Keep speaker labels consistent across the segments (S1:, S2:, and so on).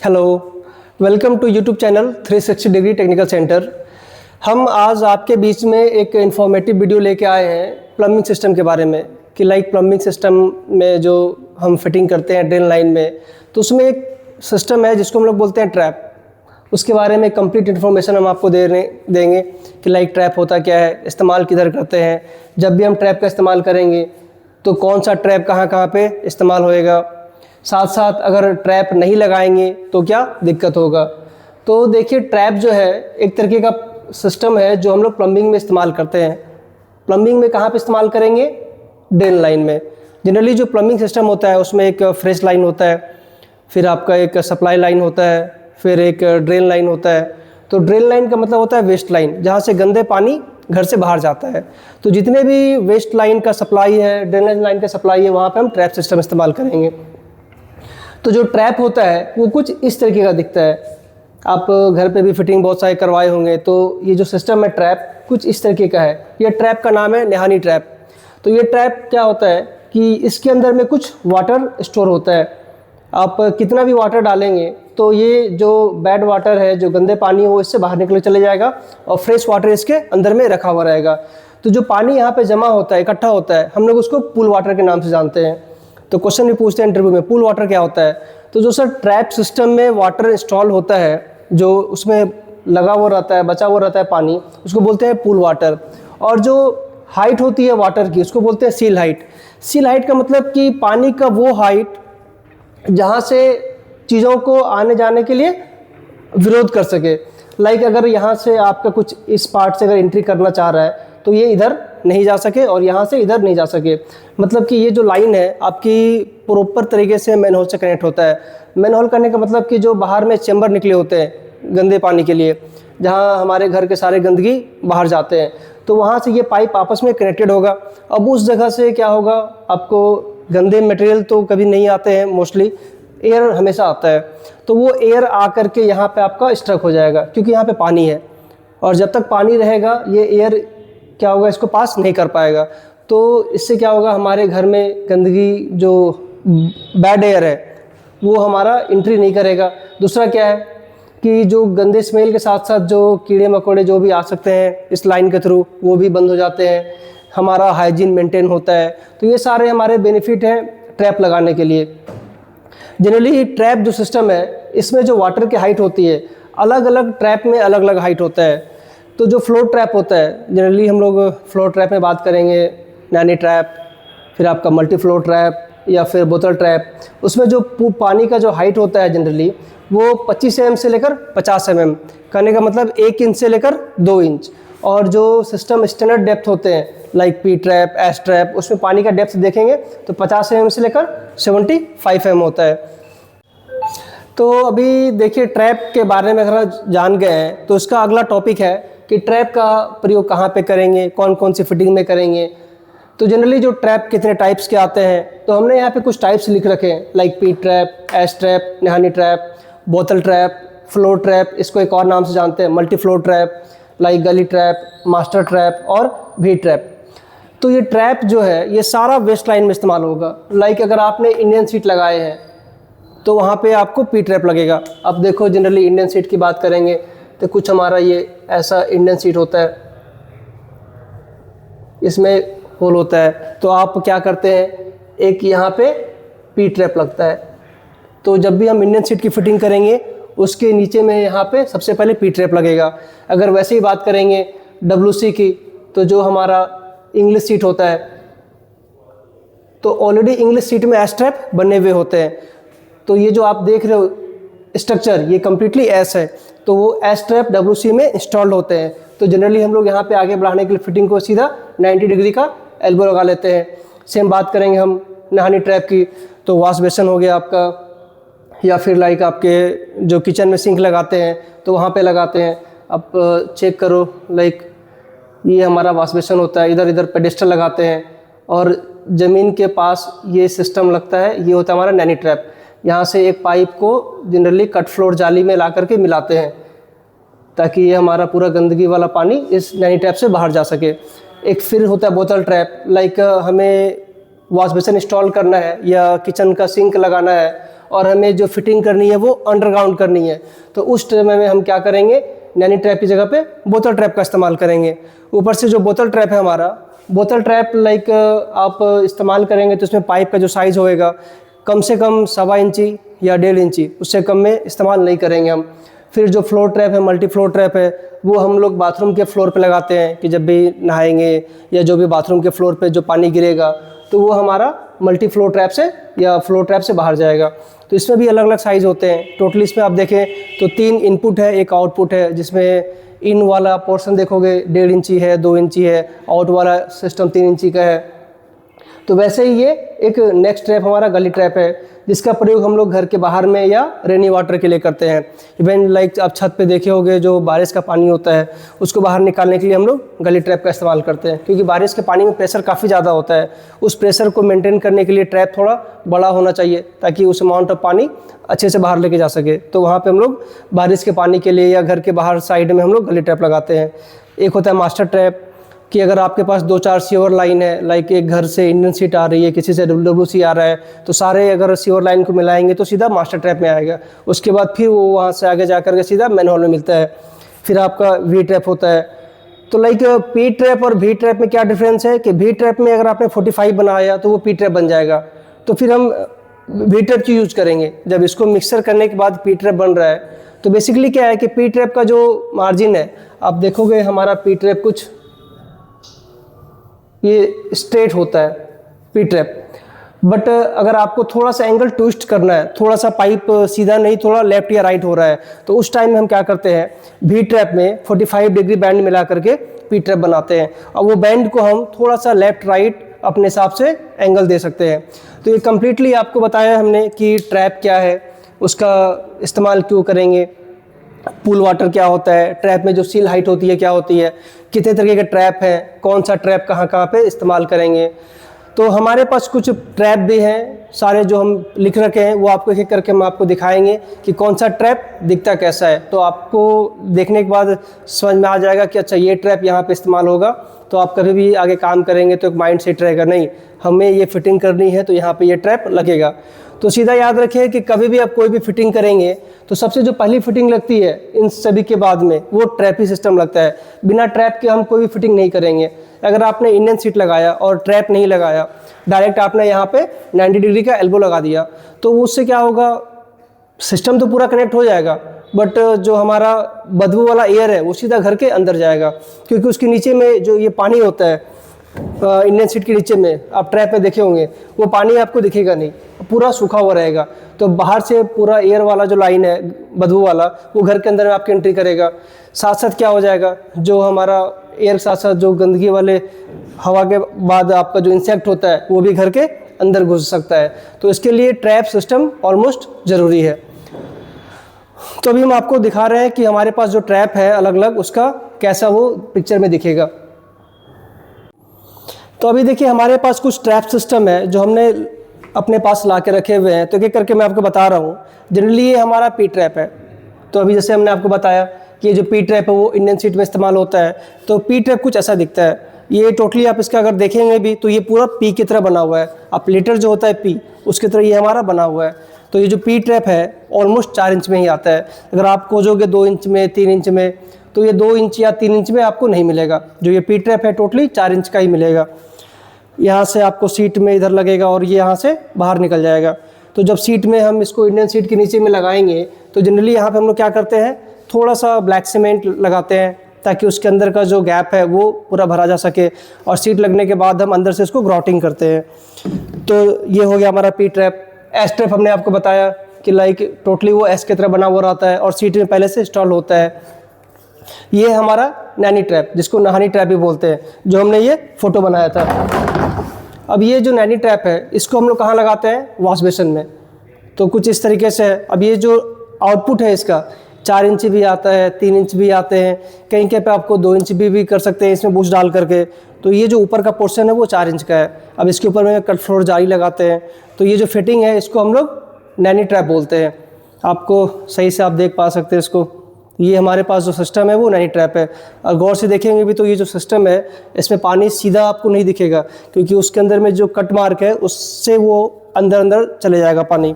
S1: Hello, welcome to YouTube channel 360 degree technical centre. हम आज आपके बीच में एक इन्फॉर्मेटिव वीडियो लेके आए हैं प्लम्बिंग सिस्टम के बारे में कि प्लम्बिंग सिस्टम में जो हम फिटिंग करते हैं ड्रेन लाइन में, तो उसमें एक सिस्टम है जिसको हम लोग बोलते हैं ट्रैप। उसके बारे में कंप्लीट इन्फॉर्मेशन हम आपको देंगे कि ट्रैप होता क्या है, इस्तेमाल किधर करते हैं, जब भी हम ट्रैप का इस्तेमाल करेंगे तो कौन सा ट्रैप कहाँ पे इस्तेमाल होएगा, साथ साथ अगर ट्रैप नहीं लगाएंगे तो क्या दिक्कत होगा। तो देखिए, ट्रैप जो है एक तरीके का सिस्टम है जो हम लोग प्लम्बिंग में इस्तेमाल करते हैं। प्लम्बिंग में कहाँ पे इस्तेमाल करेंगे? ड्रेन लाइन में। जनरली जो प्लम्बिंग सिस्टम होता है उसमें एक फ्रेश लाइन होता है, फिर आपका एक सप्लाई लाइन होता है, फिर एक ड्रेन लाइन होता है। तो ड्रेन लाइन का मतलब होता है वेस्ट लाइन, जहाँ से गंदे पानी घर से बाहर जाता है। तो जितने भी वेस्ट लाइन का सप्लाई है, ड्रेनेज लाइन का सप्लाई है, वहाँ पे हम ट्रैप सिस्टम इस्तेमाल करेंगे। तो जो ट्रैप होता है वो कुछ इस तरीके का दिखता है। आप घर पे भी फिटिंग बहुत सारे करवाए होंगे, तो ये जो सिस्टम है ट्रैप कुछ इस तरीके का है। ये ट्रैप का नाम है नेहानी ट्रैप। तो ये ट्रैप क्या होता है कि इसके अंदर में कुछ वाटर स्टोर होता है। आप कितना भी वाटर डालेंगे तो ये जो बैड वाटर है, जो गंदे पानी है, वो इससे बाहर निकल चले जाएगा और फ्रेश वाटर इसके अंदर में रखा हुआ रहेगा। तो जो पानी यहाँ पे जमा होता है, इकट्ठा होता है, हम लोग उसको पूल वाटर के नाम से जानते हैं। तो क्वेश्चन भी पूछते हैं इंटरव्यू में, पूल वाटर क्या होता है? तो जो सर ट्रैप सिस्टम में वाटर इंस्टॉल होता है, जो उसमें लगा हुआ रहता है, बचा हुआ रहता है पानी, उसको बोलते हैं पूल वाटर। और जो हाइट होती है वाटर की, उसको बोलते हैं सील हाइट। सील हाइट का मतलब कि पानी का वो हाइट जहाँ से चीज़ों को आने जाने के लिए विरोध कर सके। अगर यहाँ से आपका कुछ इस पार्ट से अगर एंट्री करना चाह रहा है तो ये इधर नहीं जा सके और यहाँ से इधर नहीं जा सके। मतलब कि ये जो लाइन है आपकी प्रॉपर तरीके से मैनहोल से कनेक्ट होता है। मैनहोल करने का मतलब कि जो बाहर में चैम्बर निकले होते हैं गंदे पानी के लिए, जहाँ हमारे घर के सारे गंदगी बाहर जाते हैं, तो वहाँ से ये पाइप आपस में कनेक्टेड होगा। अब उस जगह से क्या होगा, आपको गंदे मटेरियल तो कभी नहीं आते हैं, मोस्टली एयर हमेशा आता है। तो वो एयर आकर के यहाँ पे आपका स्ट्रक हो जाएगा, क्योंकि यहाँ पे पानी है और जब तक पानी रहेगा ये एयर क्या होगा, इसको पास नहीं कर पाएगा। तो इससे क्या होगा, हमारे घर में गंदगी जो बैड एयर है वो हमारा एंट्री नहीं करेगा। दूसरा क्या है कि जो गंदे स्मेल के साथ साथ जो कीड़े मकोड़े जो भी आ सकते हैं इस लाइन के थ्रू, वो भी बंद हो जाते हैं। हमारा हाइजीन मेंटेन होता है। तो ये सारे हमारे बेनिफिट हैं ट्रैप लगाने के लिए। जनरली ट्रैप जो सिस्टम है, इसमें जो वाटर की हाइट होती है, अलग अलग ट्रैप में अलग अलग हाइट होता है। तो जो फ्लोर ट्रैप होता है, जनरली हम लोग फ्लोर ट्रैप में बात करेंगे, नैनी ट्रैप, फिर आपका मल्टी फ्लोर ट्रैप या फिर बोतल ट्रैप। उसमें जो पानी का जो हाइट होता है जनरली वो 25 mm से लेकर 50 mm, कहने का मतलब 1 इंच से लेकर 2 इंच। और जो सिस्टम स्टैंडर्ड डेप्थ होते हैं पी ट्रैप, एस ट्रैप, उसमें पानी का डेप्थ देखेंगे तो 50 mm से लेकर 75 mm होता है। तो अभी देखिए, ट्रैप के बारे में अगर जान गए हैं तो इसका अगला टॉपिक है कि ट्रैप का प्रयोग कहाँ पे करेंगे, कौन कौन सी फिटिंग में करेंगे। तो जनरली जो ट्रैप कितने टाइप्स के आते हैं, तो हमने यहाँ पे कुछ टाइप्स लिख रखे हैं, पी ट्रैप, एस ट्रैप, नेहानी ट्रैप, बोतल ट्रैप, फ्लोर ट्रैप, इसको एक और नाम से जानते हैं multi floor trap, gully trap, master trap और वी ट्रैप। तो ये ट्रैप जो है ये सारा वेस्ट लाइन में इस्तेमाल होगा। अगर आपने इंडियन सीट लगाए हैं तो वहाँ पे आपको पी ट्रैप लगेगा। अब देखो, जनरली इंडियन सीट की बात करेंगे तो कुछ हमारा ये ऐसा इंडियन सीट होता है, इसमें होल होता है। तो आप क्या करते हैं, एक यहाँ पे पी ट्रैप लगता है। तो जब भी हम इंडियन सीट की फिटिंग करेंगे उसके नीचे में यहाँ पे सबसे पहले पी ट्रैप लगेगा। अगर वैसे ही बात करेंगे WC की, तो जो हमारा इंग्लिश सीट होता है, तो ऑलरेडी इंग्लिश सीट में एस ट्रैप बने हुए होते हैं। तो ये जो आप देख रहे हो स्ट्रक्चर, ये कम्प्लीटली एस है, तो वो एस ट्रैप WC में इंस्टॉल्ड होते हैं। तो जनरली हम लोग यहाँ पे आगे बढ़ाने के लिए फिटिंग को सीधा 90 डिग्री का एल्बो लगा लेते हैं। सेम बात करेंगे हम नहानी ट्रैप की, तो वॉश बेसन हो गया आपका, या फिर आपके जो किचन में सिंक लगाते हैं तो वहाँ पे लगाते हैं। अब चेक करो, ये हमारा वॉश बेसन होता है, इधर इधर पेडेस्टल लगाते हैं और ज़मीन के पास ये सिस्टम लगता है, ये होता है हमारा नैनी ट्रैप। यहाँ से एक पाइप को जनरली कट फ्लोर जाली में ला करके मिलाते हैं ताकि ये हमारा पूरा गंदगी वाला पानी इस नैनी ट्रैप से बाहर जा सके। एक फिर होता है बोतल ट्रैप, हमें वॉश बेसन इंस्टॉल करना है या किचन का सिंक लगाना है और हमें जो फिटिंग करनी है वो अंडरग्राउंड करनी है, तो उस समय में हम क्या करेंगे, नैनी ट्रैप की जगह पे बोतल ट्रैप का इस्तेमाल करेंगे। ऊपर से जो बोतल ट्रैप है हमारा, बोतल ट्रैप लाइक आप इस्तेमाल करेंगे तो उसमें पाइप का जो साइज़ होएगा कम से कम 1.25 इंची या 1.5 इंची, उससे कम में इस्तेमाल नहीं करेंगे हम। फिर जो फ्लोर ट्रैप है, मल्टी फ्लोर ट्रैप है, वो हम लोग बाथरूम के फ्लोर पे लगाते हैं कि जब भी नहाएंगे या जो भी बाथरूम के फ्लोर पे जो पानी गिरेगा तो वो हमारा मल्टी फ्लोर ट्रैप से या फ्लोर ट्रैप से बाहर जाएगा। तो इसमें भी अलग अलग साइज़ होते हैं। टोटली इसमें आप देखें तो 3 इनपुट है, 1 आउटपुट है, जिसमें इन वाला पोर्शन देखोगे 1.5 इंची है, 2 इंची है, आउट वाला सिस्टम 3 इंची का है। तो वैसे ही ये एक नेक्स्ट ट्रैप हमारा गली ट्रैप है, जिसका प्रयोग हम लोग घर के बाहर में या रेनी वाटर के लिए करते हैं। इवन लाइक आप छत पे देखे होंगे जो बारिश का पानी होता है उसको बाहर निकालने के लिए हम लोग गली ट्रैप का इस्तेमाल करते हैं, क्योंकि बारिश के पानी में प्रेशर काफ़ी ज़्यादा होता है। उस प्रेशर को मेंटेन करने के लिए ट्रैप थोड़ा बड़ा होना चाहिए ताकि उस अमाउंट ऑफ पानी अच्छे से बाहर लेके जा सके। तो वहाँ पर हम लोग बारिश के पानी के लिए या घर के बाहर साइड में हम लोग गली ट्रैप लगाते हैं। एक होता है मास्टर ट्रैप, कि अगर आपके पास 2-4 सीवर लाइन है, लाइक एक घर से इंडियन सीट आ रही है, किसी से WWC आ रहा है, तो सारे अगर सीवर लाइन को मिलाएंगे तो सीधा मास्टर ट्रैप में आएगा। उसके बाद फिर वो वहाँ से आगे जा कर के सीधा मैनहोल में मिलता है। फिर आपका वी ट्रैप होता है। तो लाइक पी ट्रैप और वी ट्रैप में क्या डिफरेंस है कि वी ट्रैप में अगर आपने 45 बनाया तो वो पी ट्रैप बन जाएगा, तो फिर हम वी ट्रैप की यूज़ करेंगे। जब इसको मिक्सर करने के बाद पी ट्रैप बन रहा है, तो बेसिकली क्या है कि पी ट्रैप का जो मार्जिन है, आप देखोगे हमारा पी ट्रैप कुछ ये स्ट्रेट होता है पी ट्रैप। बट अगर आपको थोड़ा सा एंगल ट्विस्ट करना है, थोड़ा सा पाइप सीधा नहीं थोड़ा लेफ्ट या राइट हो रहा है, तो उस टाइम में हम क्या करते हैं, वी ट्रैप में 45 डिग्री बैंड मिला करके पी ट्रैप बनाते हैं, और वो बैंड को हम थोड़ा सा लेफ्ट राइट अपने हिसाब से एंगल दे सकते हैं। तो ये कम्प्लीटली आपको बताया हमने कि ट्रैप क्या है, उसका इस्तेमाल क्यों करेंगे, पूल वाटर क्या होता है, ट्रैप में जो सील हाइट होती है क्या होती है, कितने तरीके के ट्रैप हैं, कौन सा ट्रैप कहाँ कहाँ पे इस्तेमाल करेंगे। तो हमारे पास कुछ ट्रैप भी हैं सारे जो हम लिख रखे हैं, वो आपको एक एक करके हम आपको दिखाएंगे कि कौन सा ट्रैप दिखता कैसा है। तो आपको देखने के बाद समझ में आ जाएगा कि अच्छा ये ट्रैप यहाँ पे इस्तेमाल होगा, तो आप कभी भी आगे काम करेंगे तो एक माइंड सेट रहेगा, नहीं हमें ये फिटिंग करनी है तो यहाँ पे ये ट्रैप लगेगा। तो सीधा याद रखिए कि कभी भी आप कोई भी फिटिंग करेंगे तो सबसे जो पहली फिटिंग लगती है इन सभी के बाद में वो ट्रैप ही सिस्टम लगता है। बिना ट्रैप के हम कोई भी फिटिंग नहीं करेंगे। अगर आपने इंडियन सीट लगाया और ट्रैप नहीं लगाया, डायरेक्ट आपने यहाँ पे 90 डिग्री का एल्बो लगा दिया, तो उससे क्या होगा, सिस्टम तो पूरा कनेक्ट हो जाएगा बट जो हमारा बदबू वाला एयर है वो सीधा घर के अंदर जाएगा, क्योंकि उसके नीचे में जो ये पानी होता है इंडियन सीट के नीचे में, आप ट्रैप में देखे होंगे, वो पानी आपको दिखेगा नहीं, पूरा सूखा हुआ रहेगा। तो बाहर से पूरा एयर वाला जो लाइन है बदबू वाला, वो घर के अंदर में आपकी एंट्री करेगा। साथ साथ क्या हो जाएगा, जो हमारा एयर के साथ साथ जो गंदगी वाले हवा के बाद आपका जो इंसेक्ट होता है वो भी घर के अंदर घुस सकता है। तो इसके लिए ट्रैप सिस्टम ऑलमोस्ट ज़रूरी है। तो अभी हम आपको दिखा रहे हैं कि हमारे पास जो ट्रैप है अलग अलग, उसका कैसा वो पिक्चर में दिखेगा। तो अभी देखिए हमारे पास कुछ ट्रैप सिस्टम है जो हमने अपने पास ला के रखे हुए हैं। तो एक करके मैं आपको बता रहा हूँ। जनरली ये हमारा पी ट्रैप है। तो अभी जैसे हमने आपको बताया कि ये जो पी ट्रैप है वो इंडियन सीट में इस्तेमाल होता है। तो पी ट्रैप कुछ ऐसा दिखता है। ये टोटली आप इसका अगर देखेंगे भी तो ये पूरा पी की तरह बना हुआ है। अब लीटर जो होता है पी, उसकी तरह ये हमारा बना हुआ है। तो ये जो पी ट्रैप है ऑलमोस्ट 4 इंच में ही आता है। अगर आप खोजोगे 2 इंच में, 3 इंच में, तो ये 2 इंच या 3 इंच में आपको नहीं मिलेगा। जो ये पी ट्रैप है टोटली 4 इंच का ही मिलेगा। यहाँ से आपको सीट में इधर लगेगा और ये यहाँ से बाहर निकल जाएगा। तो जब सीट में हम इसको इंडियन सीट के नीचे में लगाएंगे तो जनरली यहाँ पे हम लोग क्या करते हैं, थोड़ा सा ब्लैक सीमेंट लगाते हैं ताकि उसके अंदर का जो गैप है वो पूरा भरा जा सके। और सीट लगने के बाद हम अंदर से इसको ग्राउटिंग करते हैं। तो ये हो गया हमारा पी ट्रैप। एस ट्रैप हमने आपको बताया कि लाइक टोटली वो एस की तरह बना हुआ रहता है और सीट में पहले से इंस्टॉल होता है। ये हमारा नैनी ट्रैप, जिसको नहानी ट्रैप भी बोलते हैं, जो हमने ये फोटो बनाया था। अब ये जो नैनी ट्रैप है इसको हम लोग कहाँ लगाते हैं, वॉश बेसिन में। तो कुछ इस तरीके से है। अब ये जो आउटपुट है इसका 4 इंच भी आता है, 3 इंच भी आते हैं, कहीं कहीं पे आपको 2 इंच भी कर सकते हैं इसमें बूस्ट डाल करके। तो ये जो ऊपर का पोर्शन है वो 4 इंच का है। अब इसके ऊपर में कट फ्लोर जाली लगाते हैं। तो ये जो फिटिंग है इसको हम लोग नैनी ट्रैप बोलते हैं। आपको सही से आप देख पा सकते हैं इसको। ये हमारे पास जो सिस्टम है वो नैनी ट्रैप है। और गौर से देखेंगे भी तो ये जो सिस्टम है इसमें पानी सीधा आपको नहीं दिखेगा, क्योंकि उसके अंदर में जो कट मार्क है उससे वो अंदर अंदर चले जाएगा पानी।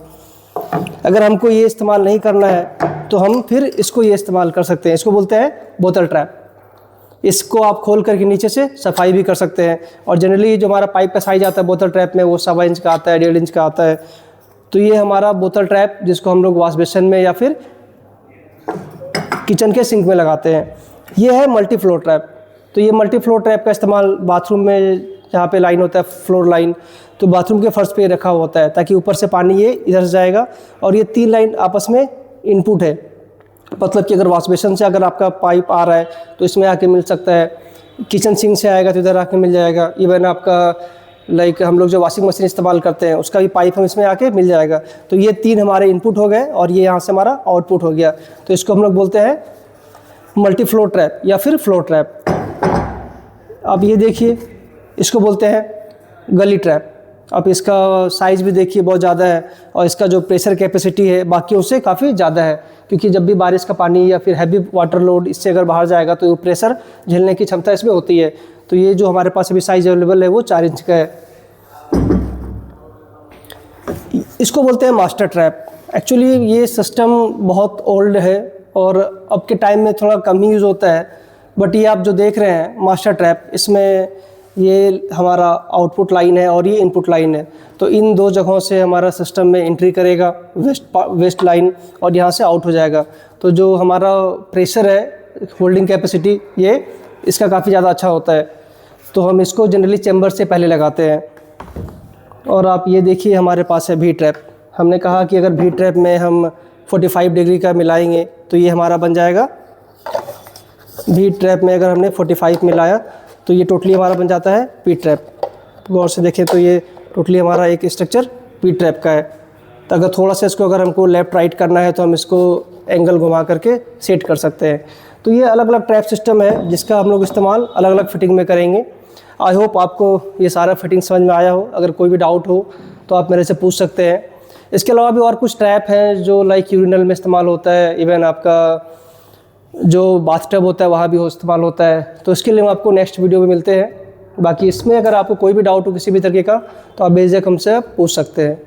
S1: अगर हमको ये इस्तेमाल नहीं करना है तो हम फिर इसको ये इस्तेमाल कर सकते हैं। इसको बोलते हैं बोतल ट्रैप। इसको आप खोल करके नीचे से सफाई भी कर सकते हैं। और जनरली जो हमारा पाइप का साइज आता है बोतल ट्रैप में वो 1.25 इंच का आता है, 1.5 इंच का आता है। तो ये हमारा बोतल ट्रैप जिसको हम लोग वॉश बेसिन में या फिर किचन के सिंक में लगाते हैं, ये है मल्टी फ्लो ट्रैप। तो ये मल्टी फ्लो ट्रैप का इस्तेमाल बाथरूम में जहाँ पे लाइन होता है फ्लोर लाइन, तो बाथरूम के फर्श पे रखा होता है ताकि ऊपर से पानी ये इधर से जाएगा और ये 3 लाइन आपस में इनपुट है। मतलब कि अगर वॉश बेसिन से अगर आपका पाइप आ रहा है तो इसमें आके मिल सकता है, किचन सिंक से आएगा तो इधर आके मिल जाएगा, इवन आपका लाइक हम लोग जो वॉशिंग मशीन इस्तेमाल करते हैं उसका भी पाइप हम इसमें आके मिल जाएगा। तो ये 3 हमारे इनपुट हो गए और ये यहाँ से हमारा आउटपुट हो गया। तो इसको हम लोग बोलते हैं मल्टी फ्लो ट्रैप या फिर फ्लो ट्रैप। अब ये देखिए, इसको बोलते हैं गली ट्रैप। अब इसका साइज़ भी देखिए बहुत ज़्यादा है और इसका जो प्रेशर कैपेसिटी है बाकियों से काफ़ी ज़्यादा है, क्योंकि जब भी बारिश का पानी या फिर हैवी वाटर लोड इससे अगर बाहर जाएगा तो प्रेशर झेलने की क्षमता इसमें होती है। तो ये जो हमारे पास अभी साइज़ अवेलेबल है वो 4 इंच का है। इसको बोलते हैं मास्टर ट्रैप। एक्चुअली ये सिस्टम बहुत ओल्ड है और अब के टाइम में थोड़ा कम ही यूज़ होता है, बट ये आप जो देख रहे हैं मास्टर ट्रैप, इसमें ये हमारा आउटपुट लाइन है और ये इनपुट लाइन है। तो इन 2 जगहों से हमारा सिस्टम में एंट्री करेगा वेस्ट लाइन और यहाँ से आउट हो जाएगा। तो जो हमारा प्रेशर है, होल्डिंग कैपेसिटी, ये इसका काफ़ी ज़्यादा अच्छा होता है। तो हम इसको जनरली चैम्बर से पहले लगाते हैं। और आप ये देखिए हमारे पास है भी ट्रैप। हमने कहा कि अगर भी ट्रैप में हम 45 डिग्री का मिलाएंगे तो ये हमारा बन जाएगा। भी ट्रैप में अगर हमने 45 मिलाया तो ये टोटली हमारा बन जाता है पी ट्रैप। गौर से देखें तो ये टोटली हमारा एक स्ट्रक्चर पी ट्रैप का है। तो अगर थोड़ा सा इसको अगर हमको लेफ़्ट राइट करना है तो हम इसको एंगल घुमा करके सेट कर सकते हैं। तो ये अलग अलग ट्रैप सिस्टम है जिसका हम लोग इस्तेमाल अलग अलग फिटिंग में करेंगे। आई होप आपको ये सारा फिटिंग समझ में आया हो। अगर कोई भी डाउट हो तो आप मेरे से पूछ सकते हैं। इसके अलावा भी और कुछ ट्रैप हैं जो लाइक यूरिनल में इस्तेमाल होता है, इवन आपका जो बाथटब होता है वहाँ भी इस्तेमाल होता है। तो इसके लिए हम आपको नेक्स्ट वीडियो में मिलते हैं। बाकी इसमें अगर आपको कोई भी डाउट हो किसी भी तरीके का तो आप बेझिझक हमसे पूछ सकते हैं।